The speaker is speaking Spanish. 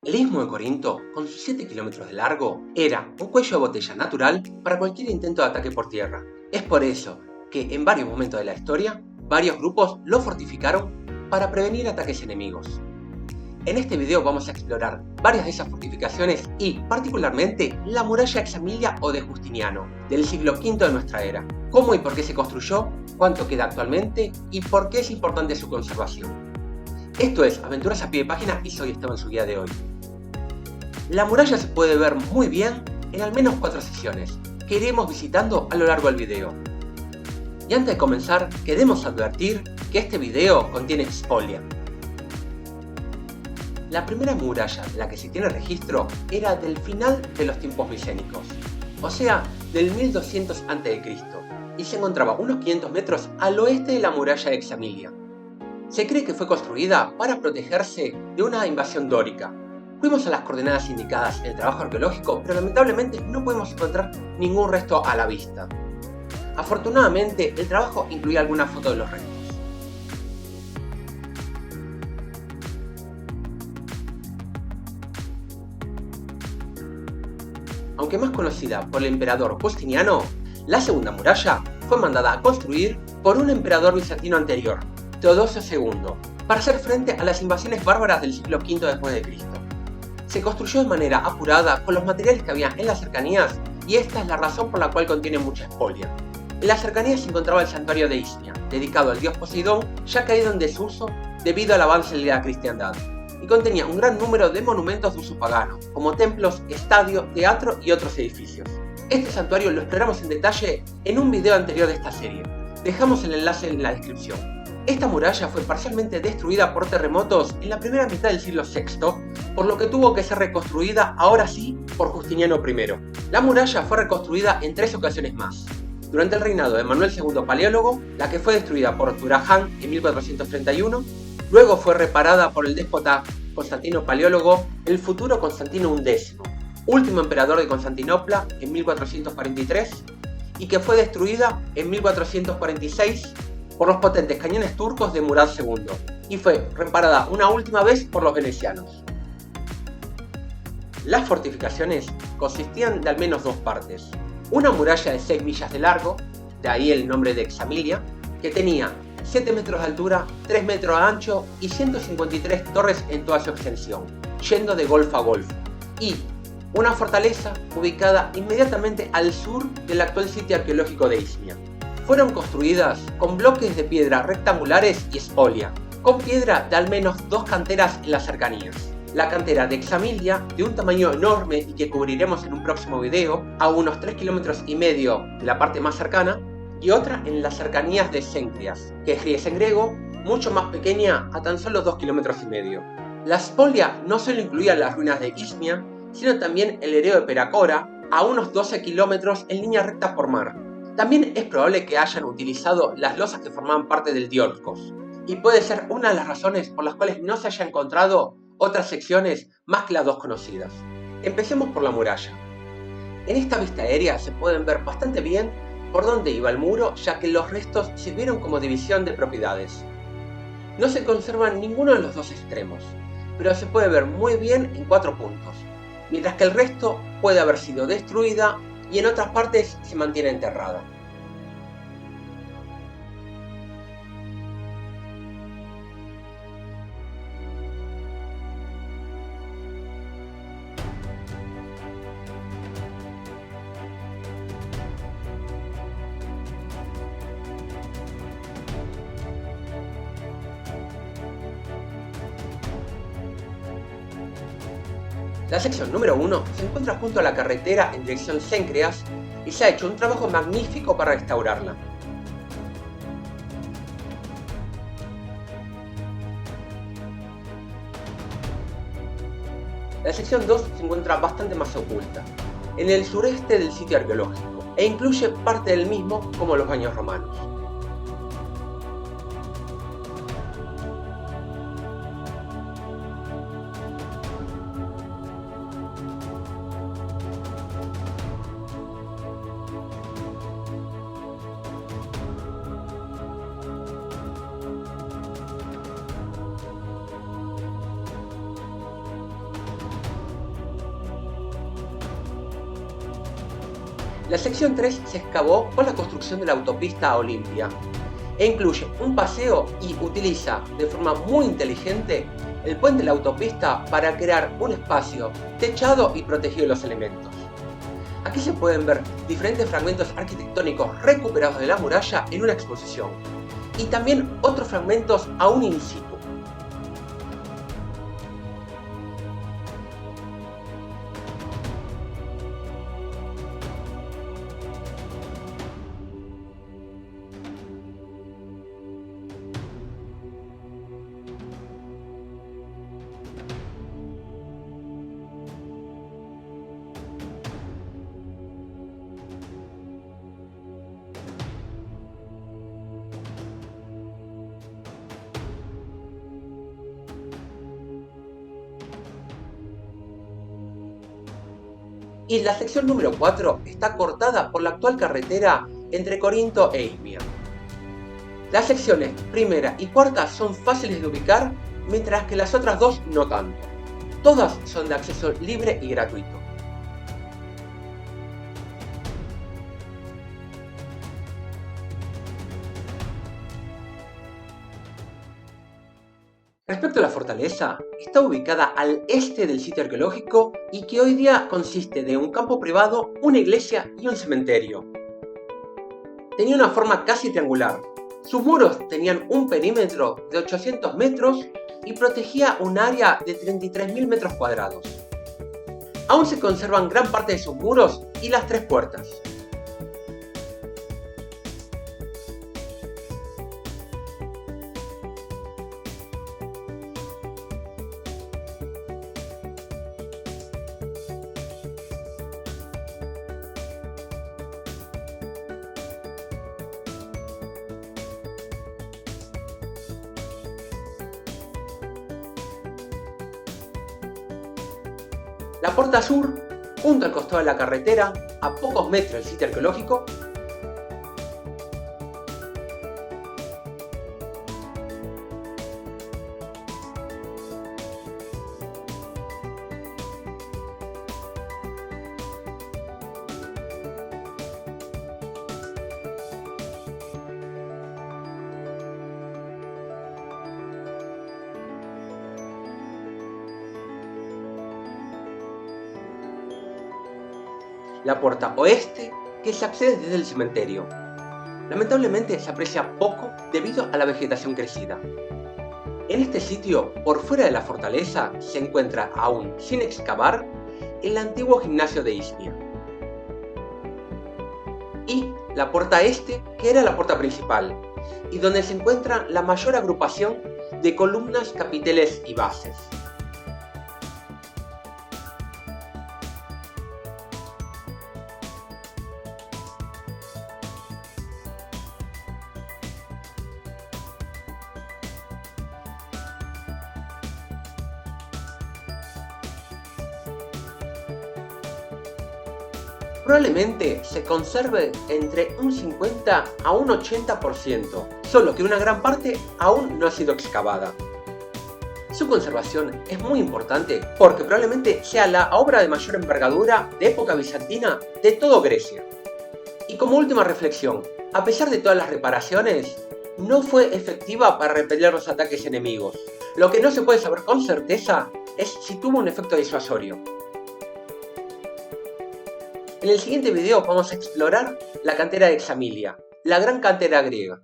El Istmo de Corinto, con sus 7 kilómetros de largo, era un cuello de botella natural para cualquier intento de ataque por tierra. Es por eso que en varios momentos de la historia, varios grupos lo fortificaron para prevenir ataques enemigos. En este video vamos a explorar varias de esas fortificaciones y, particularmente, la muralla Examilia o de Justiniano, del siglo V de nuestra era. Cómo y por qué se construyó, cuánto queda actualmente y por qué es importante su conservación. Esto es Aventuras a pie de página y soy Esteban, su guía de hoy. La muralla se puede ver muy bien en al menos 4 sesiones, que iremos visitando a lo largo del video. Y antes de comenzar, queremos advertir que este video contiene spoiler. La primera muralla de la que se tiene registro era del final de los tiempos micénicos, o sea, del 1200 a.C., y se encontraba unos 500 metros al oeste de la muralla de Examilia. Se cree que fue construida para protegerse de una invasión dórica. Fuimos a las coordenadas indicadas en el trabajo arqueológico, pero lamentablemente no podemos encontrar ningún resto a la vista. Afortunadamente, el trabajo incluía algunas fotos de los restos. Aunque más conocida por el emperador Justiniano, la segunda muralla fue mandada a construir por un emperador bizantino anterior, Teodosio II, para hacer frente a las invasiones bárbaras del siglo V después de Cristo. Se construyó de manera apurada con los materiales que había en las cercanías y esta es la razón por la cual contiene mucha spoiler. En las cercanías se encontraba el santuario de Ismia, dedicado al dios Poseidón, ya caído en desuso debido al avance de la cristiandad, y contenía un gran número de monumentos de uso pagano, como templos, estadio, teatro y otros edificios. Este santuario lo exploramos en detalle en un video anterior de esta serie. Dejamos el enlace en la descripción. Esta muralla fue parcialmente destruida por terremotos en la primera mitad del siglo VI, por lo que tuvo que ser reconstruida ahora sí por Justiniano I. La muralla fue reconstruida en 3 ocasiones más. Durante el reinado de Manuel II Paleólogo, la que fue destruida por Turaján en 1431, luego fue reparada por el déspota Constantino Paleólogo, el futuro Constantino XI, último emperador de Constantinopla en 1443, y que fue destruida en 1446 por los potentes cañones turcos de Murad II, y fue reparada una última vez por los venecianos. Las fortificaciones consistían de al menos 2 partes. Una muralla de 6 millas de largo, de ahí el nombre de Examilia, que tenía 7 metros de altura, 3 metros de ancho y 153 torres en toda su extensión, yendo de golfo a golfo, y una fortaleza ubicada inmediatamente al sur del actual sitio arqueológico de Ismia. Fueron construidas con bloques de piedra rectangulares y espolia, con piedra de al menos 2 canteras en las cercanías. La cantera de Examilia, de un tamaño enorme y que cubriremos en un próximo video, a unos 3,5 kilómetros de la parte más cercana, y otra en las cercanías de Cencreas, que es en griego, mucho más pequeña a tan solo 2,5 kilómetros. La spolia no solo incluía las ruinas de Ismia, sino también el Hereo de Peracora, a unos 12 kilómetros en línea recta por mar. También es probable que hayan utilizado las losas que formaban parte del Diolkos, y puede ser una de las razones por las cuales no se hayan encontrado otras secciones más que las 2 conocidas. Empecemos por la muralla. En esta vista aérea se pueden ver bastante bien por dónde iba el muro, ya que los restos sirvieron como división de propiedades. No se conservan ninguno de los 2 extremos, pero se puede ver muy bien en 4 puntos, mientras que el resto puede haber sido destruida y en otras partes se mantiene enterrada. La sección número 1 se encuentra junto a la carretera en dirección Cencreas y se ha hecho un trabajo magnífico para restaurarla. La sección 2 se encuentra bastante más oculta, en el sureste del sitio arqueológico, e incluye parte del mismo como los baños romanos. La sección 3 se excavó con la construcción de la autopista Olimpia e incluye un paseo y utiliza de forma muy inteligente el puente de la autopista para crear un espacio techado y protegido de los elementos. Aquí se pueden ver diferentes fragmentos arquitectónicos recuperados de la muralla en una exposición y también otros fragmentos aún in situ. Y la sección número 4 está cortada por la actual carretera entre Corinto e Izmir. Las secciones primera y cuarta son fáciles de ubicar, mientras que las otras dos no tanto. Todas son de acceso libre y gratuito. Respecto a la fortaleza, está ubicada al este del sitio arqueológico y que hoy día consiste de un campo privado, una iglesia y un cementerio. Tenía una forma casi triangular. Sus muros tenían un perímetro de 800 metros y protegía un área de 33.000 metros cuadrados. Aún se conservan gran parte de sus muros y las 3 puertas. La puerta sur, junto al costado de la carretera, a pocos metros del sitio arqueológico. La puerta oeste, que se accede desde el cementerio. Lamentablemente se aprecia poco debido a la vegetación crecida. En este sitio, por fuera de la fortaleza, se encuentra aún sin excavar el antiguo gimnasio de Izmir. Y la puerta este, que era la puerta principal, y donde se encuentra la mayor agrupación de columnas, capiteles y bases. Probablemente se conserve entre un 50 a un 80%, solo que una gran parte aún no ha sido excavada. Su conservación es muy importante porque probablemente sea la obra de mayor envergadura de época bizantina de toda Grecia. Y como última reflexión, a pesar de todas las reparaciones, no fue efectiva para repeler los ataques enemigos. Lo que no se puede saber con certeza es si tuvo un efecto disuasorio. En el siguiente video vamos a explorar la cantera de Examilia, la gran cantera griega.